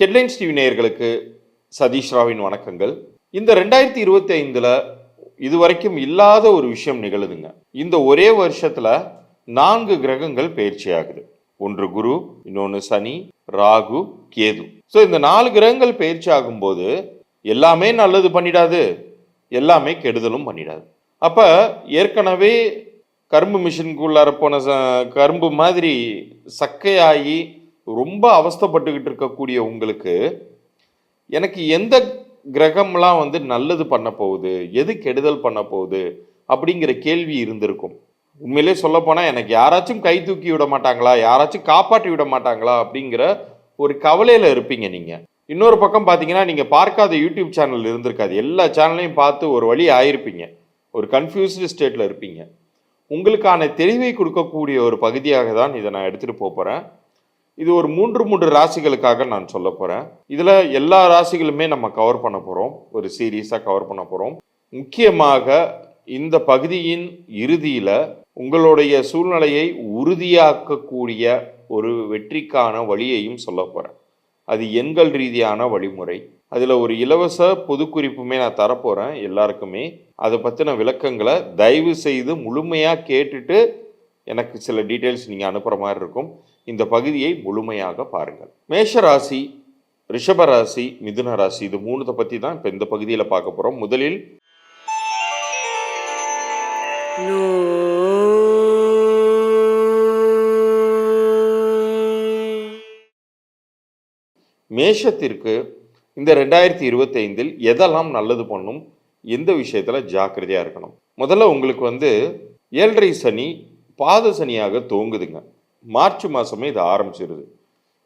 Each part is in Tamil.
ஹெட்லைன்ஸ் டிவி நேயர்களுக்கு சதீஷ் ராவின் வணக்கங்கள். இந்த 2025 இதுவரைக்கும் இல்லாத ஒரு விஷயம் நிகழுதுங்க. இந்த ஒரே வருஷத்துல 4 கிரகங்கள் பயிற்சி ஆகுது. ஒன்று குரு, இன்னொன்று சனி, ராகு, கேது. ஸோ இந்த 4 கிரகங்கள் பயிற்சி ஆகும்போது எல்லாமே நல்லது பண்ணிடாது, எல்லாமே கெடுதலும் பண்ணிடாது. அப்ப ஏற்கனவே கரும்பு மிஷினுக்குள்ளார போன கரும்பு மாதிரி சக்கையாகி ரொம்ப அவஸ்தைப்பட்டுக்கிட்டு இருக்கக்கூடிய உங்களுக்கு எனக்கு எந்த கிரகம்லாம் நல்லது பண்ண போகுது, எது கெடுதல் பண்ண போகுது அப்படிங்கிற கேள்வி இருந்திருக்கும். உண்மையிலே சொல்ல போனால் எனக்கு யாராச்சும் கை தூக்கி விட மாட்டாங்களா, யாராச்சும் காப்பாற்றி விட மாட்டாங்களா அப்படிங்கிற ஒரு கவலையில் இருப்பீங்க நீங்கள். இன்னொரு பக்கம் பார்த்தீங்கன்னா நீங்கள் பார்க்காத யூடியூப் சேனல் இருந்திருக்காது. எல்லா சேனலையும் பார்த்து ஒரு வழி ஆயிருப்பீங்க, ஒரு கன்ஃபியூஸ்டு ஸ்டேட்டில் இருப்பீங்க. உங்களுக்கான தெளிவை கொடுக்கக்கூடிய ஒரு பகுதியாக தான் இதை நான் எடுத்துகிட்டு போகிறேன். இது ஒரு 3 ராசிகளுக்காக நான் சொல்ல போகிறேன். இதில் எல்லா ராசிகளுமே நம்ம கவர் பண்ண போகிறோம், ஒரு சீரீஸாக கவர் பண்ண போகிறோம். முக்கியமாக இந்த பகுதியின் இறுதியில் உங்களுடைய சூழ்நிலையை உறுதியாக்கக்கூடிய ஒரு வெற்றிக்கான வழியையும் சொல்ல போகிறேன். அது எண்கள் ரீதியான வழிமுறை. அதில் ஒரு இலவச பொது குறிப்புமே நான் தரப்போகிறேன் எல்லாருக்குமே. அதை பற்றின விளக்கங்களை தயவு செய்து முழுமையாக கேட்டுட்டு எனக்கு சில டீட்டெயில்ஸ் நீங்கள் அனுப்புகிற மாதிரி இருக்கும். இந்த பகுதியை முழுமையாக பாருங்கள். மேஷராசி, ரிஷபராசி, மிதுன ராசி, இது 3 பற்றி தான் இப்போ இந்த பகுதியில் பார்க்க போகிறோம். முதலில் மேஷத்திற்கு இந்த 2025 எதெல்லாம் நல்லது பண்ணும், எந்த விஷயத்தில் ஜாக்கிரதையாக இருக்கணும். முதல்ல உங்களுக்கு 7.5 சனி பாத சனியாக தோங்குதுங்க. மார்ச் மாதமே இது ஆரம்பிச்சிருது.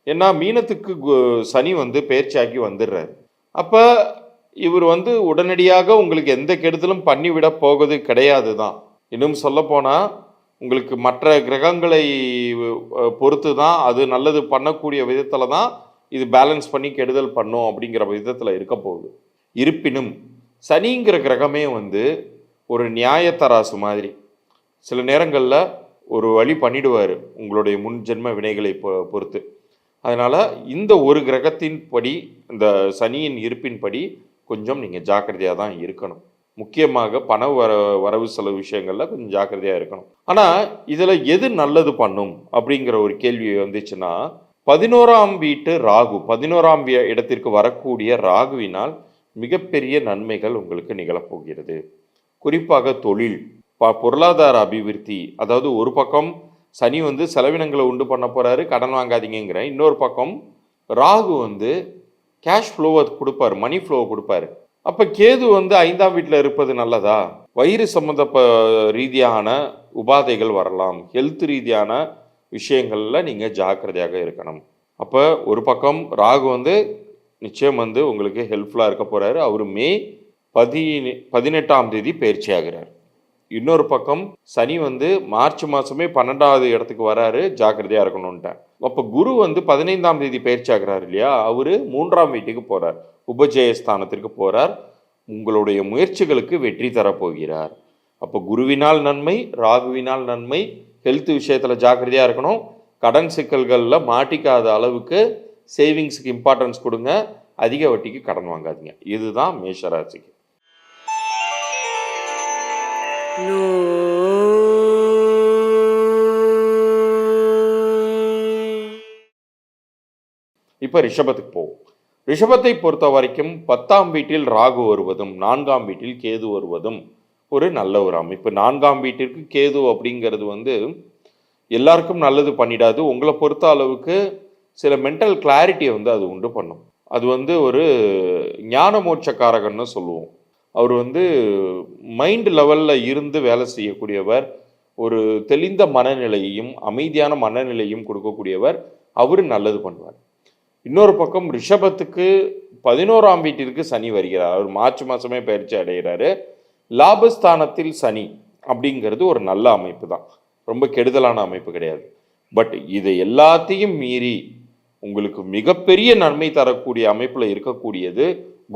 ஏன்னா மீனத்துக்கு சனி பெயர்ச்சியாக்கி வந்துடுறாரு. அப்போ இவர் உடனடியாக உங்களுக்கு எந்த கெடுதலும் பண்ணிவிட போவது கிடையாது தான். இன்னும் சொல்லப்போனால் உங்களுக்கு மற்ற கிரகங்களை பொறுத்து தான் அது நல்லது பண்ணக்கூடிய விதத்தில் தான் இது பேலன்ஸ் பண்ணி கெடுதல் பண்ணும் அப்படிங்கிற விதத்தில் இருக்க போகுது. இருப்பினும் சனிங்கிற கிரகமே ஒரு நியாயத்தராசு மாதிரி சில நேரங்களில் ஒரு வழி பண்ணிடுவார் உங்களுடைய முன் ஜென்ம வினைகளை பொறுத்து. அதனால் இந்த ஒரு கிரகத்தின் படி, இந்த சனியின் இருப்பின்படி கொஞ்சம் நீங்கள் ஜாக்கிரதையாக தான் இருக்கணும். முக்கியமாக பண வரவு செலவு விஷயங்களில் கொஞ்சம் ஜாக்கிரதையாக இருக்கணும். ஆனால் இதில் எது நல்லது பண்ணும் அப்படிங்கிற ஒரு கேள்வி வந்துச்சுன்னா, 11ஆம் வீட்டு ராகு, 11ஆம் இடத்திற்கு வரக்கூடிய ராகுவினால் மிகப்பெரிய நன்மைகள் உங்களுக்கு நிகழப்போகிறது. குறிப்பாக தொழில், பொருளாதார அபிவிருத்தி. அதாவது ஒரு பக்கம் சனி செலவினங்களை உண்டு பண்ண போகிறாரு, கடன் வாங்காதீங்கிற. இன்னொரு பக்கம் ராகு கேஷ் ஃப்ளோவை கொடுப்பார், மணி ஃப்ளோவை கொடுப்பாரு. அப்போ கேது 5ஆம் வீட்டில் இருப்பது நல்லதா? வயிறு சம்மந்த ரீதியான உபாதைகள் வரலாம், ஹெல்த் ரீதியான விஷயங்களில் நீங்கள் ஜாக்கிரதையாக இருக்கணும். அப்போ ஒரு பக்கம் ராகு நிச்சயம் உங்களுக்கு ஹெல்ப்ஃபுல்லாக இருக்க போகிறாரு. அவர் மே 18ஆம் தேதி பயிற்சி ஆகிறார். இன்னொரு பக்கம் சனி மார்ச் மாதமே 12ஆவது இடத்துக்கு வராரு, ஜாக்கிரதையாக இருக்கணும்ட்டேன். அப்போ குரு 15ஆம் தேதி பயிற்சி ஆகிறார் இல்லையா, அவர் 3ஆம் வீட்டுக்கு போகிறார், உபஜயஸ்தானத்திற்கு போகிறார். உங்களுடைய முயற்சிகளுக்கு வெற்றி தரப்போகிறார். அப்போ குருவினால் நன்மை, ராகுவினால் நன்மை. ஹெல்த் விஷயத்தில் ஜாக்கிரதையாக இருக்கணும். கடன் சிக்கல்களில் மாட்டிக்காத அளவுக்கு சேவிங்ஸுக்கு இம்பார்ட்டன்ஸ் கொடுங்க. அதிக வட்டிக்கு கடன் வாங்காதீங்க. இதுதான் மேஷராசிக்கு. இப்போ ரிஷபத்துக்கு போவோம். ரிஷபத்தை பொறுத்த வரைக்கும் 10ஆம் வீட்டில் ராகு வருவதும் 4ஆம் வீட்டில் கேது வருவதும் ஒரு நல்ல ஒரு அமைப்பு. 4ஆம் வீட்டிற்கு கேது அப்படிங்கிறது எல்லாருக்கும் நல்லது பண்ணிடாது. உங்களை பொறுத்த அளவுக்கு சில மென்டல் கிளாரிட்டியை அது உண்டு பண்ணும். அது ஒரு ஞான மோட்சக்காரகன்னு சொல்லுவோம். அவர் மைண்ட் லெவலில் இருந்து வேலை செய்யக்கூடியவர், ஒரு தெளிந்த மனநிலையையும் அமைதியான மனநிலையும் கொடுக்கக்கூடியவர். அவர் நல்லது பண்ணுவார். இன்னொரு பக்கம் ரிஷபத்துக்கு 11ஆம் வீட்டிற்கு சனி வருகிறார். அவர் மார்ச் மாதமே பயிற்சி அடைகிறாரு. லாபஸ்தானத்தில் சனி அப்படிங்கிறது ஒரு நல்ல அமைப்பு தான், ரொம்ப கெடுதலான அமைப்பு கிடையாது. பட் இதை எல்லாத்தையும் மீறி உங்களுக்கு மிகப்பெரிய நன்மை தரக்கூடிய அமைப்பில் இருக்கக்கூடியது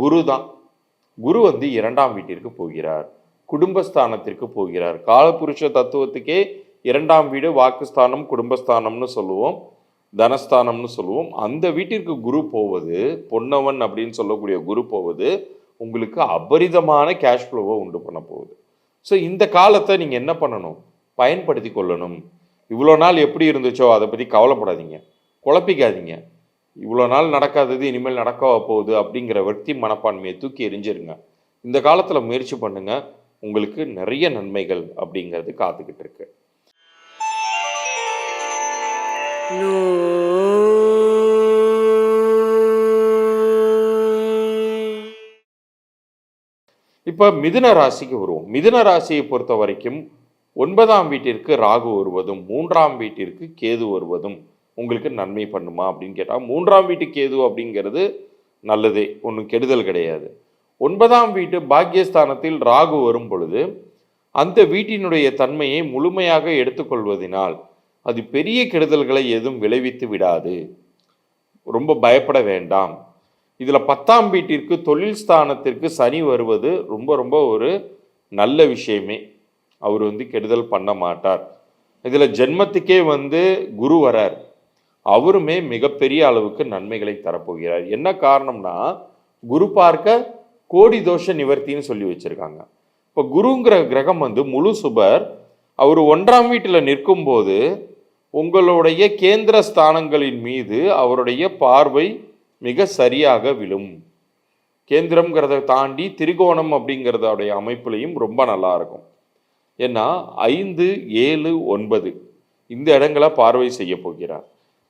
குரு தான். குரு 2ஆம் வீட்டிற்கு போகிறார், குடும்பஸ்தானத்திற்கு போகிறார். காலபுருஷ தத்துவத்துக்கே 2ஆம் வீடு வாக்குஸ்தானம், குடும்பஸ்தானம்னு சொல்லுவோம். தனஸ்தானம்னு சொல்லுவோம். அந்த வீட்டிற்கு குரு போவது, பொன்னவன் அப்படின்னு சொல்லக்கூடிய குரு போவது உங்களுக்கு அபரிதமான கேஷ் ஃப்ளோவை உண்டு பண்ண போகுது. ஸோ இந்த காலத்தை நீங்கள் என்ன பண்ணணும்? பயன்படுத்தி கொள்ளணும். இவ்வளோ நாள் எப்படி இருந்துச்சோ அதை பற்றி கவலைப்படாதீங்க, குழப்பிக்காதீங்க. இவ்வளோ நாள் நடக்காதது இனிமேல் நடக்க போகுது அப்படிங்கிற விரக்தி மனப்பான்மையை தூக்கி எறிஞ்சிருங்க. இந்த காலத்தில் முயற்சி பண்ணுங்க, உங்களுக்கு நிறைய நன்மைகள் அப்படிங்கிறது காத்துக்கிட்டு இருக்கு. இப்போ மிதுன ராசிக்கு வருவோம். மிதுன ராசியை பொறுத்த வரைக்கும் 9ஆம் வீட்டிற்கு ராகு வருவதும் 3ஆம் வீட்டிற்கு கேது வருவதும் உங்களுக்கு நன்மை பண்ணுமா அப்படின்னு கேட்டால், 3ஆம் வீட்டு கேது அப்படிங்கிறது நல்லதே, ஒன்றும் கெடுதல் கிடையாது. 9ஆம் வீட்டு பாக்கியஸ்தானத்தில் ராகு வரும் பொழுது அந்த வீட்டினுடைய தன்மையை முழுமையாக எடுத்துக்கொள்வதனால் அது பெரிய கெடுதல்களை எதுவும் விளைவித்து விடாது. ரொம்ப பயப்பட வேண்டாம். இதில் 10ஆம் வீட்டிற்கு தொழில் ஸ்தானத்திற்கு சனி வருவது ரொம்ப ரொம்ப ஒரு நல்ல விஷயமே. அவர் கெடுதல் பண்ண மாட்டார். இதில் ஜென்மத்துக்கே குரு வரார். அவருமே மிகப்பெரிய அளவுக்கு நன்மைகளை தரப்போகிறார். என்ன காரணம்னா, குரு பார்க்க கோடி தோஷ நிவர்த்தின்னு சொல்லி வச்சிருக்காங்க. இப்போ குருங்கிற கிரகம் முழு சுபர். அவர் 1ஆம் வீட்டில் நிற்கும் போது உங்களுடைய கேந்திர ஸ்தானங்களின் மீது அவருடைய பார்வை மிக சரியாக விழும். கேந்திரம்ங்கிறத தாண்டி திரிகோணம் அப்படிங்கிறதோடைய அமைப்புலையும் ரொம்ப நல்லா இருக்கும். ஏன்னா 5, 7, 9 இந்த இடங்களை பார்வை செய்ய போகிறார்.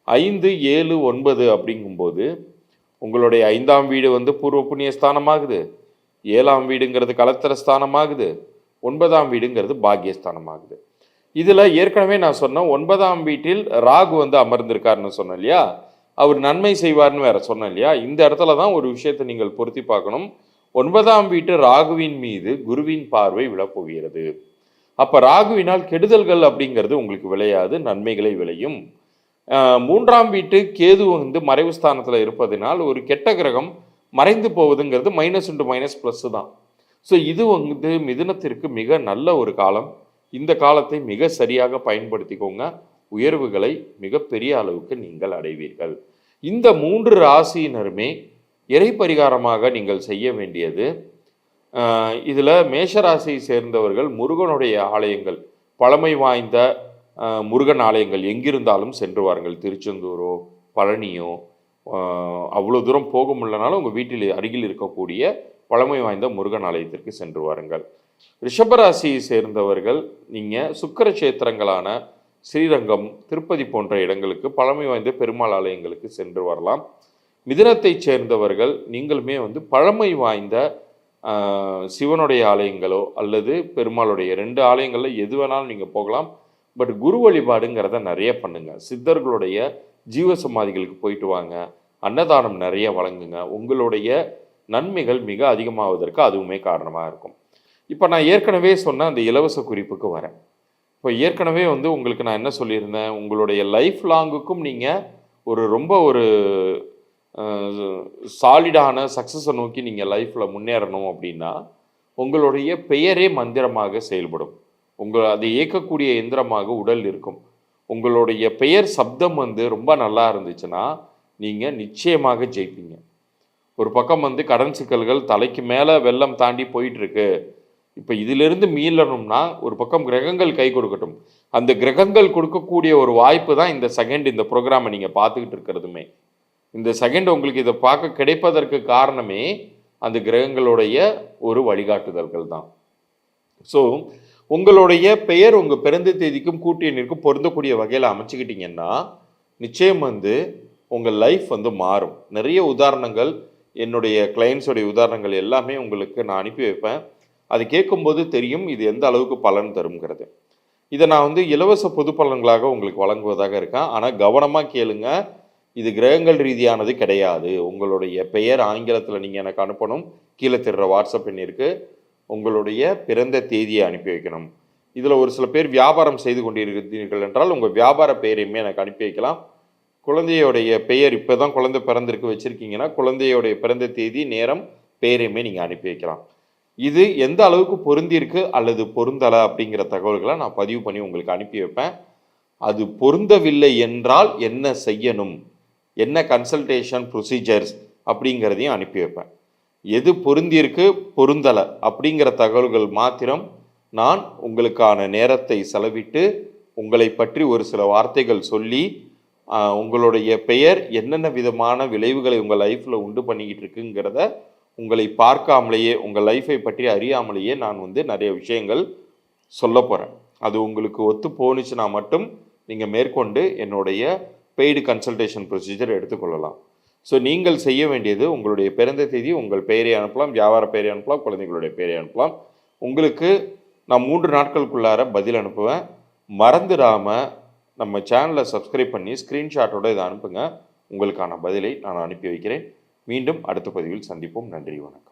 5, 7, 9 அப்படிங்கும்போது உங்களுடைய 5ஆம் வீடு பூர்வ புண்ணிய ஸ்தானமாகுது, 7ஆம் வீடுங்கிறது கலத்திர ஸ்தானமாகுது, 9ஆம் வீடுங்கிறது பாக்கியஸ்தானமாகுது. இதில் ஏற்கனவே நான் சொன்னேன், 9ஆம் வீட்டில் ராகு அமர்ந்திருக்காருன்னு சொன்னேன் இல்லையா, அவர் நன்மை செய்வார்னு வேற சொன்னேன் இல்லையா. இந்த இடத்துல தான் ஒரு விஷயத்தை நீங்கள் பொருத்தி பார்க்கணும். 9ஆம் வீட்டு ராகுவின் மீது குருவின் பார்வை விழப்போகிறது. அப்போ ராகுவினால் கெடுதல்கள் அப்படிங்கிறது உங்களுக்கு விளையாது, நன்மைகளை விளையும். 3ஆம் வீட்டு கேது மறைவு ஸ்தானத்தில் இருப்பதனால் ஒரு கெட்ட கிரகம் மறைந்து போவதுங்கிறது மைனஸ் இன்டு மைனஸ் ப்ளஸ் தான். ஸோ இது மிதுனத்திற்கு மிக நல்ல ஒரு காலம். இந்த காலத்தை மிக சரியாக பயன்படுத்திக்கோங்க. உயர்வுகளை மிகப்பெரிய அளவுக்கு நீங்கள் அடைவீர்கள். இந்த 3 ராசியினருமே இறை பரிகாரமாக நீங்கள் செய்ய வேண்டியது, இதில் மேஷராசியை சேர்ந்தவர்கள் முருகனுடைய ஆலயங்கள், பழமை வாய்ந்த முருகன் ஆலயங்கள் எங்கிருந்தாலும் சென்று வாருங்கள். திருச்செந்தூரோ பழனியோ, அவ்வளோ தூரம் போக முடியலனாலும் உங்கள் வீட்டில் அருகில் இருக்கக்கூடிய பழமை வாய்ந்த முருகன் ஆலயத்திற்கு சென்று வாருங்கள். ரிஷபராசியை சேர்ந்தவர்கள் நீங்கள் சுக்கிர கஷேத்திரங்களான ஸ்ரீரங்கம், திருப்பதி போன்ற இடங்களுக்கு, பழமை வாய்ந்த பெருமாள் ஆலயங்களுக்கு சென்று வரலாம். மிதுனத்தை சேர்ந்தவர்கள் நீங்களுமே பழமை வாய்ந்த சிவனுடைய ஆலயங்களோ அல்லது பெருமாளுடைய 2 ஆலயங்களில் எது வேணாலும் நீங்கள் போகலாம். பட் குரு வழிபாடுங்கிறத நிறைய பண்ணுங்க. சித்தர்களுடைய ஜீவசமாதிகளுக்கு போயிட்டு வாங்க, அன்னதானம் நிறைய வழங்குங்க. உங்களுடைய நன்மைகள் மிக அதிகமாவதற்கு அதுவுமே காரணமாக இருக்கும். இப்போ நான் ஏற்கனவே சொன்ன அந்த இலவச குறிப்புக்கு வரேன். இப்போ ஏற்கனவே உங்களுக்கு நான் என்ன சொல்லியிருந்தேன், உங்களுடைய லைஃப் லாங்குக்கும் நீங்கள் ரொம்ப ஒரு சாலிடான சக்ஸஸை நோக்கி நீங்கள் லைஃப்பில் முன்னேறணும் அப்படின்னா உங்களுடைய பெயரே மந்திரமாக செயல்படும். அதை இயக்கக்கூடிய எந்திரமாக உடல் இருக்கும். உங்களுடைய பெயர் சப்தம் ரொம்ப நல்லா இருந்துச்சுன்னா நீங்கள் நிச்சயமாக ஜெயிப்பீங்க. ஒரு பக்கம் கடன் சிக்கல்கள் தலைக்கு மேலே வெள்ளம் தாண்டி போயிட்டுருக்கு. இப்போ இதிலிருந்து மீளணும்னா ஒரு பக்கம் கிரகங்கள் கை கொடுக்கட்டும். அந்த கிரகங்கள் கொடுக்கக்கூடிய ஒரு வாய்ப்பு தான் இந்த செகண்ட் இந்த ப்ரோக்ராமை நீங்கள் பார்த்துக்கிட்டு இருக்கிறதுமே. இந்த செகண்ட் உங்களுக்கு இதை பார்க்க கிடைப்பதற்கு காரணமே அந்த கிரகங்களுடைய ஒரு வழிகாட்டுதல்கள் தான். ஸோ உங்களுடைய பெயர் உங்கள் பிறந்த தேதிக்கும் கூட்டு எண்ணிற்கும் பொருந்தக்கூடிய வகையில் அமைச்சுக்கிட்டிங்கன்னா நிச்சயம் உங்கள் லைஃப் மாறும். நிறைய உதாரணங்கள், என்னுடைய கிளைண்ட்ஸோடைய உதாரணங்கள் எல்லாமே உங்களுக்கு நான் அனுப்பி வைப்பேன். அது கேட்கும்போது தெரியும் இது எந்த அளவுக்கு பலன் தருங்கிறது. இதை நான் இலவச பொது பலன்களாக உங்களுக்கு வழங்குவதாக இருக்கேன். ஆனால் கவனமாக கேளுங்க, இது கிரகங்கள் ரீதியானது கிடையாது. உங்களுடைய பெயர் ஆங்கிலத்தில் நீங்கள் எனக்கு அனுப்பணும். கீழே தெரிகிற வாட்ஸ்அப் எண்ணிற்கு உங்களுடைய பிறந்த தேதியை அனுப்பி வைக்கணும். இதில் ஒரு சில பேர் வியாபாரம் செய்து கொண்டிருக்கிறீர்கள் என்றால் உங்கள் வியாபார பெயரையுமே எனக்கு அனுப்பி வைக்கலாம். குழந்தையோடைய பெயர் இப்போ தான் குழந்தை பிறந்திருக்கு வச்சுருக்கீங்கன்னா குழந்தையோடைய பிறந்த தேதி, நேரம், பெயரையுமே நீங்கள் அனுப்பி வைக்கலாம். இது எந்த அளவுக்கு பொருந்திருக்கு அல்லது பொருந்தலை அப்படிங்கிற தகவல்களை நான் பதிவு பண்ணி உங்களுக்கு அனுப்பி வைப்பேன். அது பொருந்தவில்லை என்றால் என்ன செய்யணும், என்ன கன்சல்டேஷன் ப்ரொசீஜர்ஸ் அப்படிங்கிறதையும் அனுப்பி வைப்பேன். எது பொருந்தியிருக்கு பொருந்தலை அப்படிங்கிற தகவல்கள் மாத்திரம் நான் உங்களுக்கான நேரத்தை செலவிட்டு உங்களை பற்றி ஒரு சில வார்த்தைகள் சொல்லி உங்களுடைய பெயர் என்னென்ன விதமான விளைவுகளை உங்கள் லைஃப்பில் உண்டு பண்ணிக்கிட்டு இருக்குங்கிறத உங்களை பார்க்காமலேயே உங்கள் லைஃப்பை பற்றி அறியாமலேயே நான் நிறைய விஷயங்கள் சொல்ல போகிறேன். அது உங்களுக்கு ஒத்து போணுச்சுன்னா மட்டும் நீங்கள் மேற்கொண்டு என்னுடைய பெய்டு கன்சல்டேஷன் ப்ரொசீஜர் எடுத்துக்கொள்ளலாம். ஸோ நீங்கள் செய்ய வேண்டியது உங்களுடைய பிறந்த தேதி, உங்கள் பெயரை அனுப்பலாம், வியாபார பெயரை அனுப்பலாம், குழந்தைகளுடைய பெயரை அனுப்பலாம். உங்களுக்கு நான் 3 நாட்களுக்குள்ளார பதில் அனுப்புவேன். மறந்துடாமல் நம்ம சேனலை சப்ஸ்கிரைப் பண்ணி ஸ்க்ரீன்ஷாட்டோட இதை அனுப்புங்க. உங்களுக்கான பதிலை நான் அனுப்பி வைக்கிறேன். மீண்டும் அடுத்த பதிவில் சந்திப்போம். நன்றி, வணக்கம்.